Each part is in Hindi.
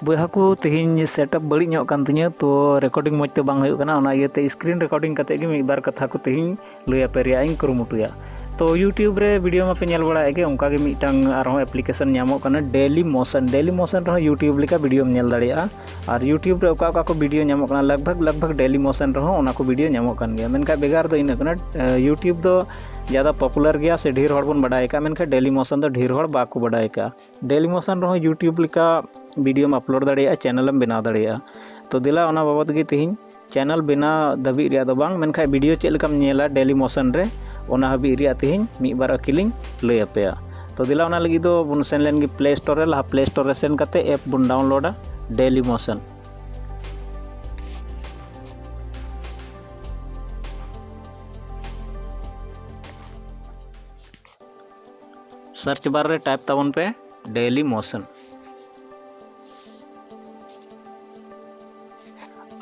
बोहा को तेहिं सेटअप बड़ी ᱧᱚᱜ ᱠᱟᱱ ᱛᱤᱧᱟᱹ ᱛᱚ ᱨᱮᱠᱚᱨᱰᱤᱝ ᱢᱚᱡᱽ ᱛᱮ ᱵᱟᱝ ᱦᱩᱭᱩᱜ ᱠᱟᱱᱟ ᱚᱱᱟ ᱤᱭᱟᱹᱛᱮ ᱥᱠᱨᱤᱱ ᱨᱮᱠᱚᱨᱰᱤᱝ ᱠᱟᱛᱮ ᱜᱮ ᱢᱤᱫ ᱵᱟᱨ ᱠᱟᱛᱷᱟ ᱠᱚ ᱛᱮहिं ᱞᱟᱹᱭ ᱟᱯᱮ ᱨᱮᱭᱟᱜ ᱤᱧ ᱠᱩᱨᱩᱢᱩᱴᱩᱭᱟ। तो यूट्यूब रे वीडियो में पे नेल बड़ा के उनका के मिटंग आरो एप्लीकेशन नामो कना डेली मोशन रह यूट्यूब लेका वीडियो में नेल दाड़िया और यूट्यूब रे ओका को वीडियो नामो कना लगभग डेली मोशन रह ओना को वीडियो नामो कन गया मेनका बेगार दो इन कना यूट्यूब दो ज़्यादा पॉपुलर गया से ढेर हड़ बन बड़ाय का मेनका डेली मोशन दो ढेर हड़ बाको बड़ाय का डेली मोशन रह यूट्यूब लेका वीडियो में अपलोड दाड़िया चैनल में बनाव दाड़िया तो दिला ओना बाबत गे तिहिं चैनल बना दबी रिया दो बांग मेनका वीडियो चेक लेकाम नेला डेली मोशन रे ओना हबी रिया तिहिं मी बार अकिलिंग लय अपेया तो दिला ओना लगी दो बुन सेन लेन गे प्ले स्टोर रे लहा प्ले स्टोर रे सेन कते ऐप बुन डाउनलोडा डेली मोशन सर्च बार रे टाइप ताबन पे डेली मोशन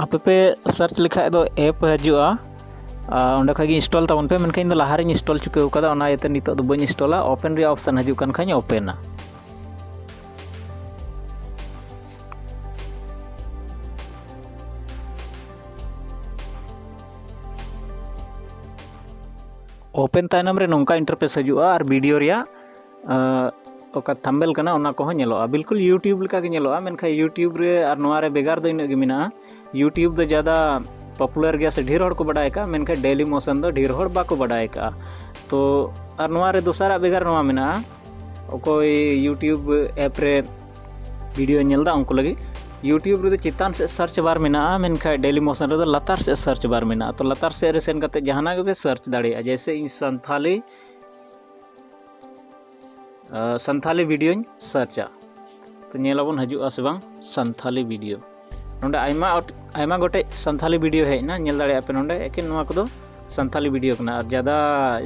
आपे पे सर्च लिखा दो ऐप हजुआ ओंडे खा इंस्टॉल ताबन पे मेनखान इन लहारे इंस्टॉल चुके उकादा ओना इते नितो दो बन इंस्टॉला ओपन रे ऑप्शन हजु कन खान ओपन ओपन तायनम रे नोंका इंटरफेस हजुआ और वीडियो रिया ओका थंबनेल कना ओना को नेलोआ बिल्कुल यूट्यूब लेका के नेलोआ मेनखा यूट्यूब रे और नोआ रे बेगार दो इन गे मिना यूट्यूब दो ज़्यादा पॉपुलर गया से ढेर हड़ को बड़ाय का मेनखा डेली मोशन दो ढेर हड़ बाको बड़ाय का तो और नोआ रे दूसरा बेगार नोआ मिना ओकोय यूट्यूब ऐप रे वीडियो नेलदा उनको लगी यूट्यूब रे चितान से सर्च बार मिना मेनखा डेली मोशन रे लतार से सर्च बार मिना तो लतार से रे सेन कते जहाना के सर्च दाड़िया जैसे इन संथाली वीडियो सर्चा तो नेलाबन हजुआ से बांग संथाली वीडियो नोंडे आयमा गोटे संथाली वीडियो हेना नेल दाड़िया पे नोंडे एकिन नोआ को संथाली वीडियो कना और ज़्यादा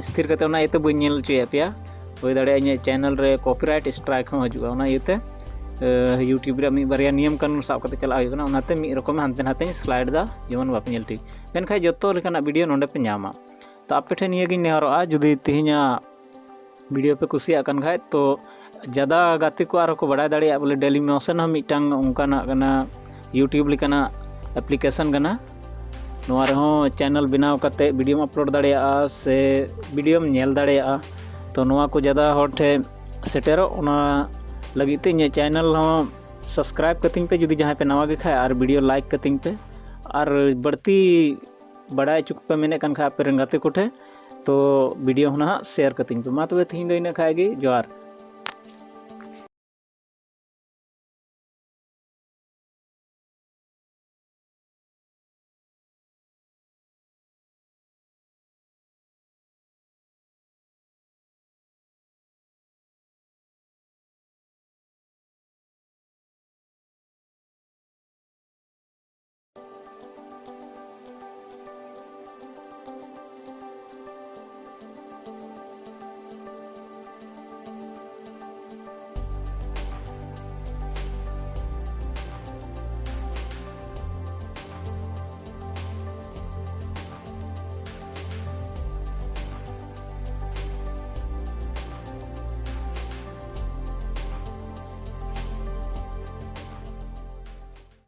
स्थिर कते ओना इते बन नेल चुया पेया होय दाड़िया इन चैनल रे कॉपीराइट स्ट्राइक हो हजुआ ओना इते यूट्यूब रे मी बारिया नियम कानून साब कते चला हुई कना ओनाते मी रकम हानते नाते स्लाइड दा जेमन बाप नेल ठीक मेनखा जतो लेकाना वीडियो नोंडे पे नामा तो आपे ठेन निये गिन नेहरोआ जुदी तिहिना वीडियो पे कुसिया कन खाय तो ज़्यादा गाते को आरो को बड़ा दाड़िया बोले डेली मोशन हम मिटांग उनकाना कना यूट्यूब लेकाना एप्लीकेशन कना नोआ रहो चैनल बनाव कते वीडियो में अपलोड दाड़िया से वीडियो में नेल दाड़िया तो नोआ को ज़्यादा हर ठे सेटेरो ओना लगी ते इन चैनल हो सब्सक्राइब कतिंग पे जुदी जहाँ पे नवा गे खाय और वीडियो लाइक कतिंग पे और बढ़ती बड़ा चुक पे मेने कन खा पे रंगाते कोठे तो वीडियो होना शेयर कतिंग पे मा तबे थिन दो इन खाएगी जोहार।